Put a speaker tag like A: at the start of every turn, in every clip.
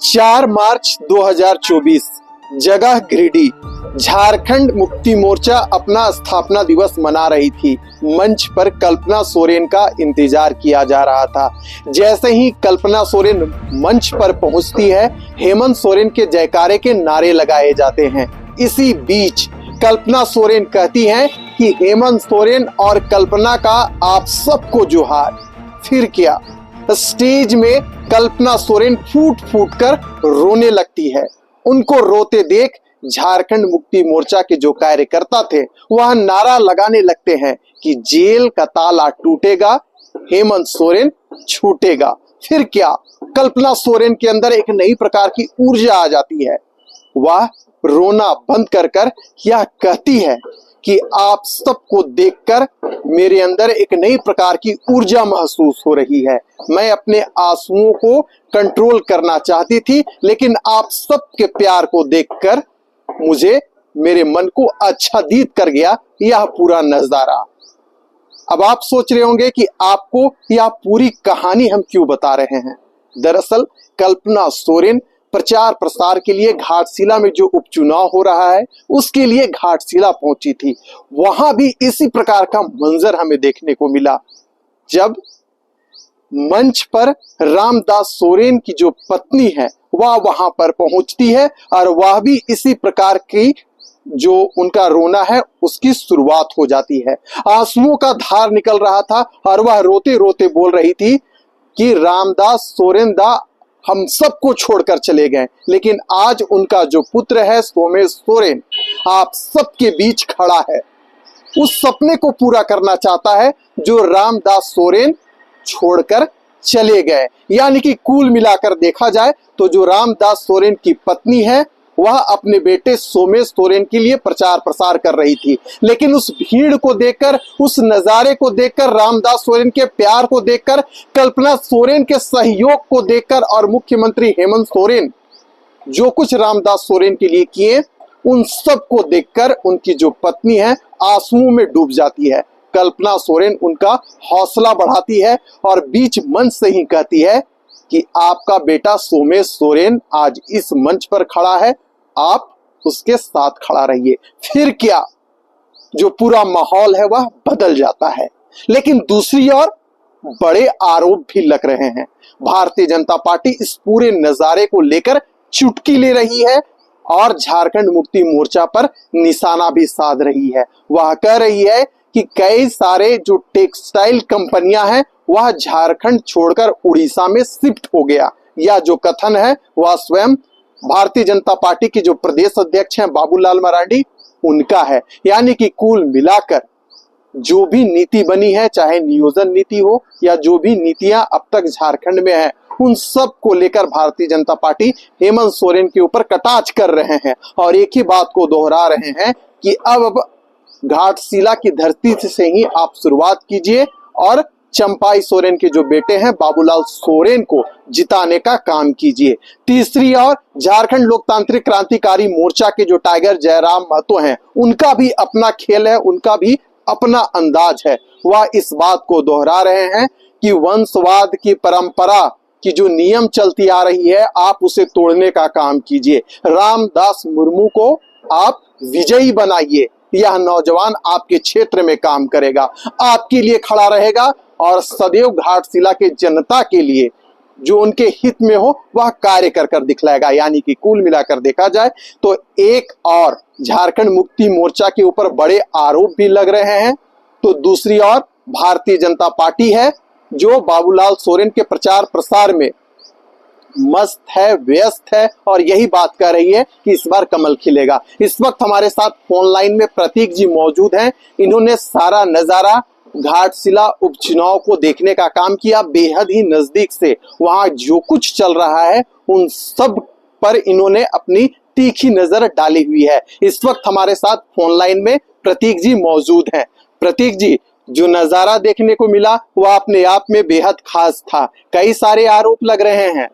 A: 4 मार्च 2024, जगह गिरिडीह। झारखंड मुक्ति मोर्चा अपना स्थापना दिवस मना रही थी। मंच पर कल्पना सोरेन का इंतजार किया जा रहा था। जैसे ही कल्पना सोरेन मंच पर पहुंचती है, हेमंत सोरेन के जयकारे के नारे लगाए जाते हैं। इसी बीच कल्पना सोरेन कहती हैं कि हेमंत सोरेन और कल्पना का आप सबको जोहार। फिर क्या, स्टेज में कल्पना सोरेन फूट फूट कर रोने लगती है। उनको रोते देख झारखंड मुक्ति मोर्चा के जो कार्यकर्ता थे वह नारा लगाने लगते हैं कि जेल का ताला टूटेगा, हेमंत सोरेन छूटेगा। फिर क्या, कल्पना सोरेन के अंदर एक नई प्रकार की ऊर्जा आ जाती है। वह रोना बंद कर यह कहती है कि आप सबको देखकर मेरे अंदर एक नई प्रकार की ऊर्जा महसूस हो रही है। मैं अपने आंसुओं को कंट्रोल करना चाहती थी, लेकिन आप सबके प्यार को देखकर मुझे मेरे मन को आच्छादित कर गया यह पूरा नजारा। अब आप सोच रहे होंगे कि आपको यह पूरी कहानी हम क्यों बता रहे हैं। दरअसल कल्पना सोरेन प्रचार प्रसार के लिए घाटशिला में जो उपचुनाव हो रहा है उसके लिए घाटशिला पहुंची थी। वहां भी इसी प्रकार का मंजर हमें देखने को मिला, जब मंच पर रामदास सोरेन की जो पत्नी है वह वहां पर पहुंचती है और वह भी इसी प्रकार की जो उनका रोना है उसकी शुरुआत हो जाती है। आंसुओं का धार निकल रहा था और वह रोते रोते बोल रही थी कि रामदास सोरेन दा हम सबको छोड़कर चले गए, लेकिन आज उनका जो पुत्र है सोमेश सोरेन आप सबके बीच खड़ा है। उस सपने को पूरा करना चाहता है जो रामदास सोरेन छोड़कर चले गए। यानी कि कुल मिलाकर देखा जाए तो जो रामदास सोरेन की पत्नी है वह अपने बेटे सोमेश सोरेन के लिए प्रचार प्रसार कर रही थी, लेकिन उस भीड़ को देखकर, उस नजारे को देखकर, रामदास सोरेन के प्यार को देखकर, कल्पना सोरेन के सहयोग को देखकर और मुख्यमंत्री हेमंत सोरेन जो कुछ रामदास सोरेन के लिए किए उन सब को देखकर उनकी जो पत्नी है आंसुओं में डूब जाती है। कल्पना सोरेन उनका हौसला बढ़ाती है और बीच मंच से ही कहती है कि आपका बेटा सोमेश सोरेन आज इस मंच पर खड़ा है, आप उसके साथ खड़ा रहिए। फिर क्या, जो पूरा माहौल है वह बदल जाता है। लेकिन दूसरी ओर बड़े आरोप भी लग रहे हैं। भारतीय जनता पार्टी इस पूरे नजारे को लेकर चुटकी ले रही है और झारखंड मुक्ति मोर्चा पर निशाना भी साध रही है। वह कह रही है कि कई सारे जो टेक्सटाइल कंपनियां हैं वह झारखंड छोड़कर उड़ीसा में शिफ्ट हो गया। यह जो कथन है वह स्वयं भारतीय जनता पार्टी के जो प्रदेश अध्यक्ष हैं बाबूलाल मरांडी उनका है। यानी कि कुल मिलाकर जो भी नीति बनी है, चाहे नियोजन नीति हो या जो भी नीतियां अब तक झारखंड में है, उन सब को लेकर भारतीय जनता पार्टी हेमंत सोरेन के ऊपर कटाक्ष कर रहे हैं और एक ही बात को दोहरा रहे हैं कि अब घाटशिला की धरती से ही आप शुरुआत कीजिए और चंपाई सोरेन के जो बेटे हैं बाबूलाल सोरेन को जिताने का काम कीजिए। तीसरी ओर झारखंड लोकतांत्रिक क्रांतिकारी मोर्चा के जो टाइगर जयराम महतो हैं उनका भी अपना खेल है, उनका भी अपना अंदाज है। वह इस बात को दोहरा रहे हैं कि वंशवाद की परंपरा की जो नियम चलती आ रही है आप उसे तोड़ने का काम कीजिए। रामदास मुर्मू को आप विजयी बनाइए। यह नौजवान आपके क्षेत्र में काम करेगा, आपके लिए खड़ा रहेगा और सदैव घाटशिला के जनता के लिए जो उनके हित में हो वह कार्य कर दिखलाएगा। यानी कि कुल मिलाकर देखा जाए तो एक और झारखंड मुक्ति मोर्चा के ऊपर बड़े आरोप भी लग रहे हैं, तो दूसरी ओर भारतीय जनता पार्टी है जो बाबूलाल सोरेन के प्रचार प्रसार में मस्त है, व्यस्त है और यही बात कर रही है कि इस बार कमल खिलेगा। इस वक्त हमारे साथ फोन लाइन में प्रतीक जी मौजूद हैं। इन्होंने सारा नजारा घाटशिला उपचुनाव को देखने का काम किया, बेहद ही नजदीक से वहां जो कुछ चल रहा है उन सब पर इन्होंने अपनी तीखी नजर डाली हुई है। इस वक्त हमारे साथ फोन लाइन में प्रतीक जी मौजूद हैं। प्रतीक जी, जो नजारा देखने को मिला वह अपने आप में बेहद खास था। कई सारे आरोप लग रहे हैं,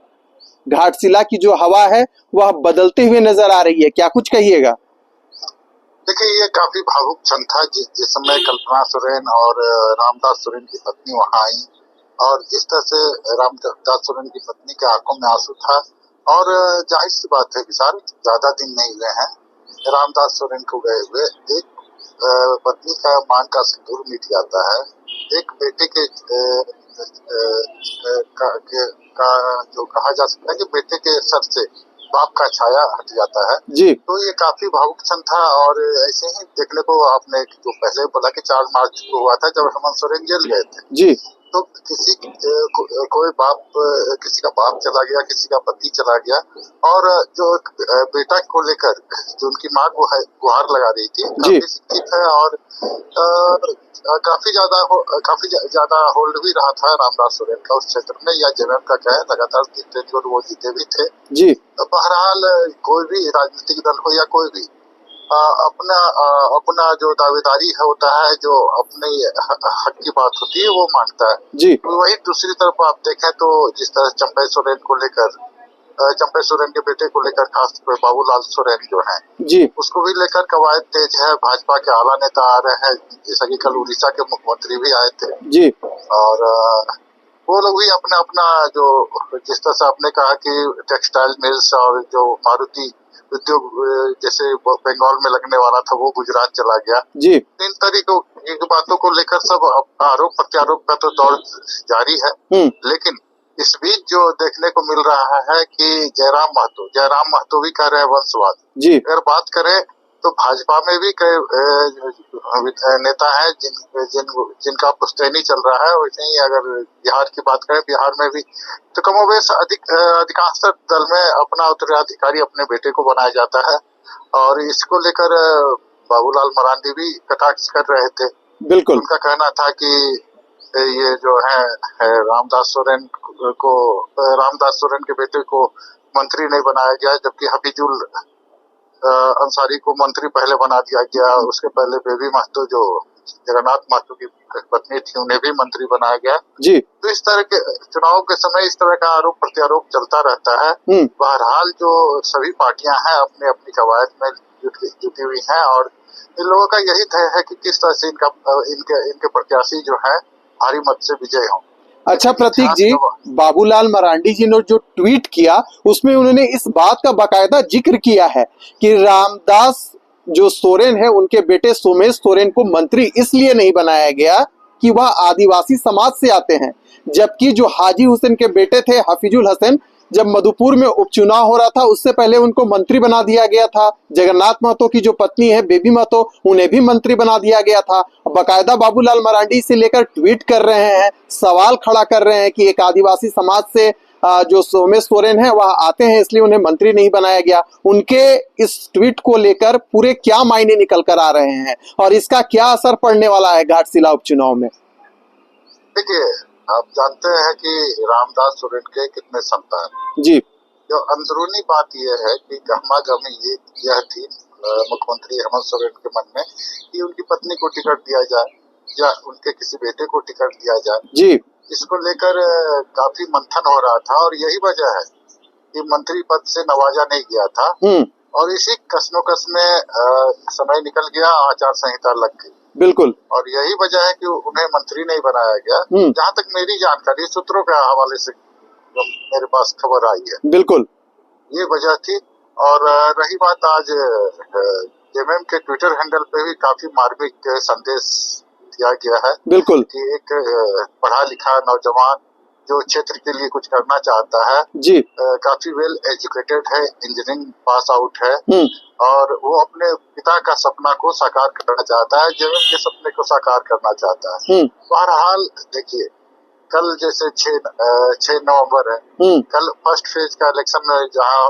A: घाटशिला की जो हवा है वह बदलते हुए नजर आ रही है, क्या कुछ कहिएगा?
B: देखिए, ये काफी भावुक क्षण था जिस समय कल्पना सोरेन और रामदास सोरेन की पत्नी वहां आई और जिस तरह से रामदास सोरेन की पत्नी के आंखों में आंसू था और जाहिर सी बात है कि सर ज्यादा दिन नहीं हुए हैं रामदास सोरेन को गए हुए। एक पत्नी का मांग का सिंदूर मिट जाता है, एक बेटे के का जो कहा जा सकता है कि बेटे के सर से बाप का छाया हट जाता है
A: जी
B: तो ये काफी भावुक क्षण था। और ऐसे ही देखने को आपने जो पहले बोला कि 4 मार्च को हुआ था जब हेमंत सोरेन जेल गए थे,
A: जी
B: तो किसी कोई बाप, किसी का बाप चला गया, किसी का पति चला गया, और जो बेटा को लेकर जो उनकी माँ को गुहार लगा रही थी, काफी शिक्षित है और काफी ज्यादा होल्ड भी रहा था रामदास सोरेन का उस क्षेत्र में, या जेएमएम का क्या है, लगातार जीतते थे और वो जीते भी थे।
A: जी
B: तो बहरहाल कोई भी राजनीतिक दल हो या कोई भी अपना जो दावेदारी होता है, जो अपने हक की बात होती है वो मांगता है।
A: जी
B: वही दूसरी तरफ आप देखें तो जिस तरह चंपई सोरेन को लेकर, चंपई सोरेन के बेटे को लेकर खासतौर पर बाबूलाल सोरेन जो है
A: जी
B: उसको भी लेकर कवायद तेज है। भाजपा के आला नेता आ रहे हैं, जैसा कि कल उड़ीसा के मुख्यमंत्री भी आए थे,
A: जी
B: और वो लोग भी अपना अपना जो, जिस तरह से आपने कहा कि टेक्सटाइल मिल्स और जो मारुति उद्योग जैसे बंगाल में लगने वाला था वो गुजरात चला गया,
A: जी
B: इन तरीकों की बातों को लेकर सब आरोप प्रत्यारोप का तो दौर जारी है। लेकिन इस बीच जो देखने को मिल रहा है कि जयराम महतो भी कह रहे हैं वंशवाद।
A: जी
B: अगर बात करें तो भाजपा में भी कई नेता हैं जिनका पुश्तैनी चल रहा है। वैसे ही अगर बिहार की बात करें, बिहार में भी तो कमोबेश अधिकांश दल में अपना उत्तराधिकारी अपने बेटे को बनाया जाता है, और इसको लेकर बाबूलाल मरांडी भी कटाक्ष कर रहे थे।
A: बिल्कुल
B: उनका कहना था कि ये जो है रामदास सोरेन के बेटे को मंत्री नहीं बनाया गया, जबकि हफीजुल अंसारी को मंत्री पहले बना दिया गया। उसके पहले बेबी महतो जो जगन्नाथ महतो की पत्नी थी उन्हें भी मंत्री बनाया गया।
A: जी
B: तो इस तरह के चुनाव के समय इस तरह का आरोप प्रत्यारोप चलता रहता है। बहरहाल जो सभी पार्टियां हैं अपनी अपनी कवायद में जुटी हुई हैं, और इन लोगों का यही तय है कि किस तरह से इनके प्रत्याशी जो है भारी मत से विजय हों।
A: अच्छा प्रतीक जी, बाबूलाल मरांडी जी ने जो ट्वीट किया उसमें उन्होंने इस बात का बाकायदा जिक्र किया है कि रामदास जो सोरेन है उनके बेटे सोमेश सोरेन को मंत्री इसलिए नहीं बनाया गया कि वह आदिवासी समाज से आते हैं, जबकि जो हाजी हुसैन के बेटे थे हफीजुल हसन, जब मधुपुर में उपचुनाव हो रहा था उससे पहले उनको मंत्री बना दिया गया था। जगन्नाथ महतो की जो पत्नी है बेबी महतो, उन्हें भी मंत्री बना दिया गया था। बकायदा बाबूलाल मरांडी से लेकर ट्वीट कर रहे हैं, सवाल खड़ा कर रहे हैं कि एक आदिवासी समाज से जो सोमेश सोरेन है वह आते हैं इसलिए उन्हें मंत्री नहीं बनाया गया। उनके इस ट्वीट को लेकर पूरे क्या मायने निकल कर आ रहे हैं और इसका क्या असर पड़ने वाला है घाटशिला उपचुनाव में?
B: देखिए, आप जानते हैं कि रामदास सोरेन के कितने संतान
A: जी।
B: जो अंदरूनी बात यह है कि गहमा-गहमी यह थी मुख्यमंत्री हेमंत सोरेन के मन में कि उनकी पत्नी को टिकट दिया जाए या उनके किसी बेटे को टिकट दिया जाए जी। इसको लेकर काफी मंथन हो रहा था, और यही वजह है कि मंत्री पद से नवाजा नहीं गया था, और इसी कश्मोकश में समय निकल गया, आचार संहिता लग गई। बिल्कुल। और यही वजह है कि उन्हें मंत्री नहीं बनाया गया। जहाँ तक मेरी जानकारी सूत्रों के हवाले से मेरे पास खबर आई है, बिल्कुल ये वजह थी। और रही बात आज जेएमएम के ट्विटर हैंडल पे भी काफी मार्मिक संदेश दिया गया है, बिल्कुल, कि एक पढ़ा लिखा नौजवान जो क्षेत्र के लिए कुछ करना चाहता है जी, काफी वेल एजुकेटेड है, इंजीनियरिंग पास आउट है, और वो अपने पिता का सपना को साकार करना चाहता है, जेएमएम के सपने को साकार करना चाहता है। बहरहाल देखिए, कल जैसे 6 नवंबर है, कल फर्स्ट फेज का इलेक्शन में जहाँ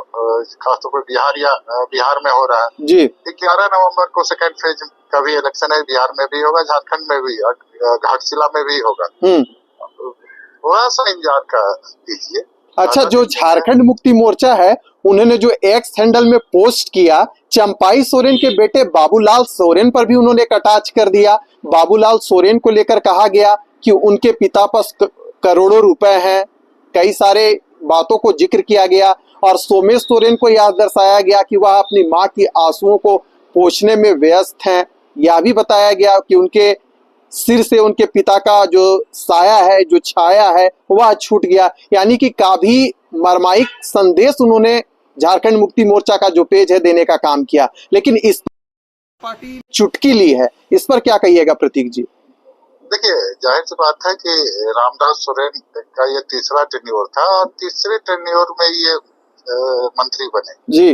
B: खासतौर पर बिहार में हो रहा है जी, 11 नवंबर को सेकंड फेज का भी इलेक्शन है, बिहार में भी होगा, झारखंड में भी, घाटशिला में भी होगा। थोड़ा सा इंतजार कीजिए। अच्छा, जो
A: झारखंड मुक्ति मोर्चा है उन्होंने जो एक्स हैंडल में पोस्ट किया, चंपाई सोरेन के बेटे बाबूलाल सोरेन पर भी उन्होंने कटाक्ष कर दिया। बाबूलाल सोरेन को लेकर कहा गया कि उनके पिता पास करोड़ों रुपए हैं, कई सारे बातों को जिक्र किया गया, और सोमेश सोरेन को यह दर्शाया गया कि वह अपनी मां की आंसुओं को पोंछने में व्यस्त हैं। यह भी बताया गया कि उनके सिर से उनके पिता का जो साया है, जो छाया है, वह छूट गया। यानी कि काफी मर्माहिक संदेश उन्होंने झारखंड मुक्ति मोर्चा का जो पेज है देने का काम किया, लेकिन इस पार्टी चुटकी ली है, इस पर क्या कहिएगा प्रतीक जी?
B: देखिए, जाहिर सी बात है कि रामदास सोरेन का ये तीसरा टेन्योर था और तीसरे टेन्योर में ये मंत्री बने जी,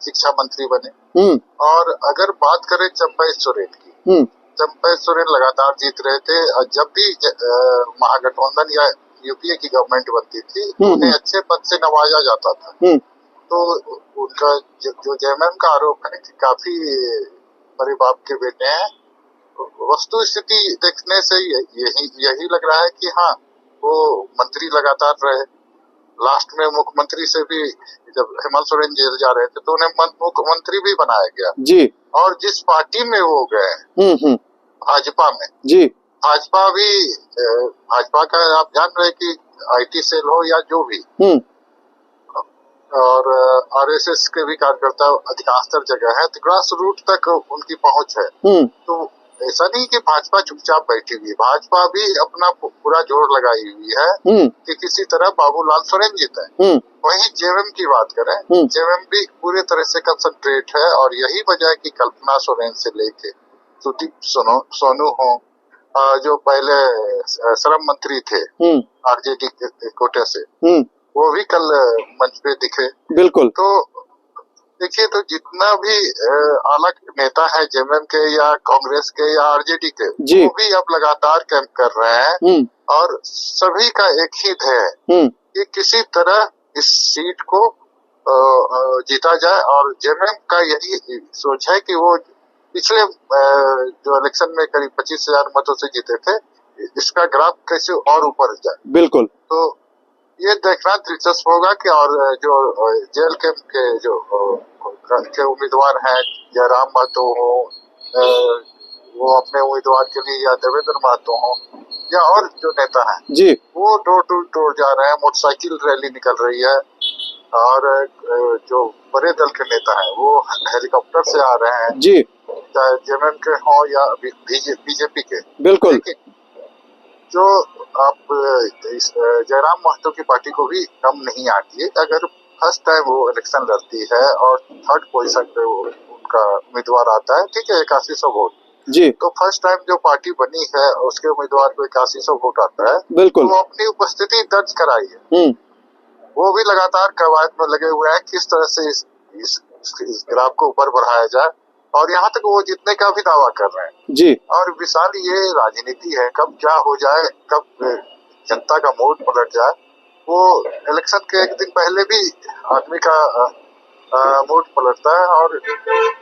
B: शिक्षा मंत्री बने। और अगर बात करें चंपई सोरेन की, चंपई सोरेन लगातार जीत रहे थे और जब भी महागठबंधन या यूपीए की गवर्नमेंट बनती थी उन्हें अच्छे पद से नवाजा जाता था। तो उनका जो जेएमएम का आरोप है कि काफी बड़े बाप के बेटे हैं, वस्तु स्थिति देखने से यही लग रहा है कि हाँ, वो मंत्री लगातार रहे। लास्ट में मुख्यमंत्री से भी, जब हेमंत सोरेन जेल जा रहे थे तो उन्हें मुख्यमंत्री भी बनाया गया जी। और जिस पार्टी में वो गए, भाजपा में जी, भाजपा का आप जान रहे कि आईटी सेल हो या जो भी, और आरएसएस के भी कार्यकर्ता अधिकांशतर जगह है, तो ग्रास रूट तक उनकी पहुंच है। तो ऐसा नहीं कि भाजपा चुपचाप बैठी हुई, भाजपा भी अपना पूरा जोर लगाई हुई है कि किसी तरह बाबूलाल सोरेन जीते। वहीं जेएमएम की बात करें, जेएमएम भी पूरी तरह से कंसंट्रेट है और यही वजह है कि कल्पना सोरेन से लेके सुदीप सोनू हो, जो पहले श्रम मंत्री थे आरजेडी के कोटे से, वो भी कल मंच पे दिखे। बिल्कुल। तो देखिए, तो जितना भी आला नेता है जेएमएम के या कांग्रेस के या आरजेडी के, वो भी अब लगातार कैंप कर रहे हैं और सभी का एक ही है कि किसी तरह इस सीट को जीता जाए। और जेएमएम का यही सोच है कि वो पिछले जो इलेक्शन में करीब 25,000 मतों से जीते थे, इसका ग्राफ कैसे और ऊपर जाए। बिल्कुल। तो ये देखना दिलचस्प होगा कि और जो जेल के जो उम्मीदवार हैं, जयराम महतो हो, वो अपने उम्मीदवार के लिए, या देवेंद्र महतो हो, या और जो नेता हैं जी, वो डोर टू डोर जा रहे हैं, मोटरसाइकिल रैली निकल रही है। और जो बड़े दल के नेता हैं वो हेलीकॉप्टर से आ रहे हैं जी, चाहे जेएमएम के हो या बीजेपी के। बिल्कुल। जो आप जयराम महतो की पार्टी को भी कम नहीं आती है। अगर फर्स्ट टाइम वो इलेक्शन लड़ती है और थर्ड पोजीशन पे वो उनका उम्मीदवार आता है, ठीक है, 8100 वोट जी, तो फर्स्ट टाइम जो पार्टी बनी है उसके उम्मीदवार को 8100 वोट आता है। बिल्कुल। वो अपनी उपस्थिति दर्ज कराई है। वो भी लगातार कवायद में लगे हुए हैं किस तरह से इस ग्राफ को ऊपर बढ़ाया जाए, और यहाँ तक वो जीतने का भी दावा कर रहे हैं जी। और विशाल, ये राजनीति है, कब क्या हो जाए, कब जनता का मूड पलट जाए। वो इलेक्शन के एक दिन पहले भी आदमी का मूड पलटता है। और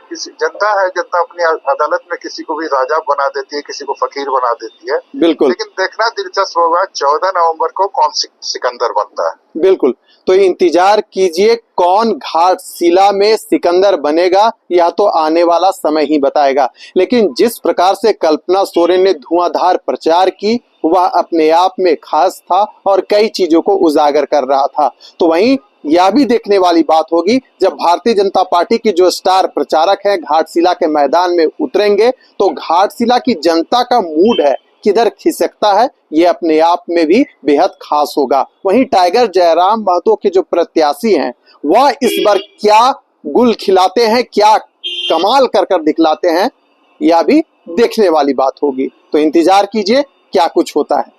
B: किसी जनता है, जनता अपनी अदालत में किसी को भी राजा बना देती है, किसी को फकीर बना देती है। बिल्कुल। लेकिन देखना दिलचस्प होगा 14 नवंबर को कौन सिकंदर बनता है। बिल्कुल। तो इंतजार कीजिए कौन घाटशिला में सिकंदर बनेगा, या तो आने वाला समय ही बताएगा। लेकिन जिस प्रकार से कल्पना सोरेन ने धुआंधार प्रचार की, वह अपने आप में खास था और कई चीजों को उजागर कर रहा था। तो वहीं यह भी देखने वाली बात होगी जब भारतीय जनता पार्टी की जो स्टार प्रचारक हैं घाटशिला के मैदान में उतरेंगे, तो घाटशिला की जनता का मूड है किधर खिसकता है, ये अपने आप में भी बेहद खास होगा। वहीं टाइगर जयराम महतो के जो प्रत्याशी हैं, वह इस बार क्या गुल खिलाते हैं, क्या कमाल कर दिखलाते हैं, यह भी देखने वाली बात होगी। तो इंतजार कीजिए क्या कुछ होता है।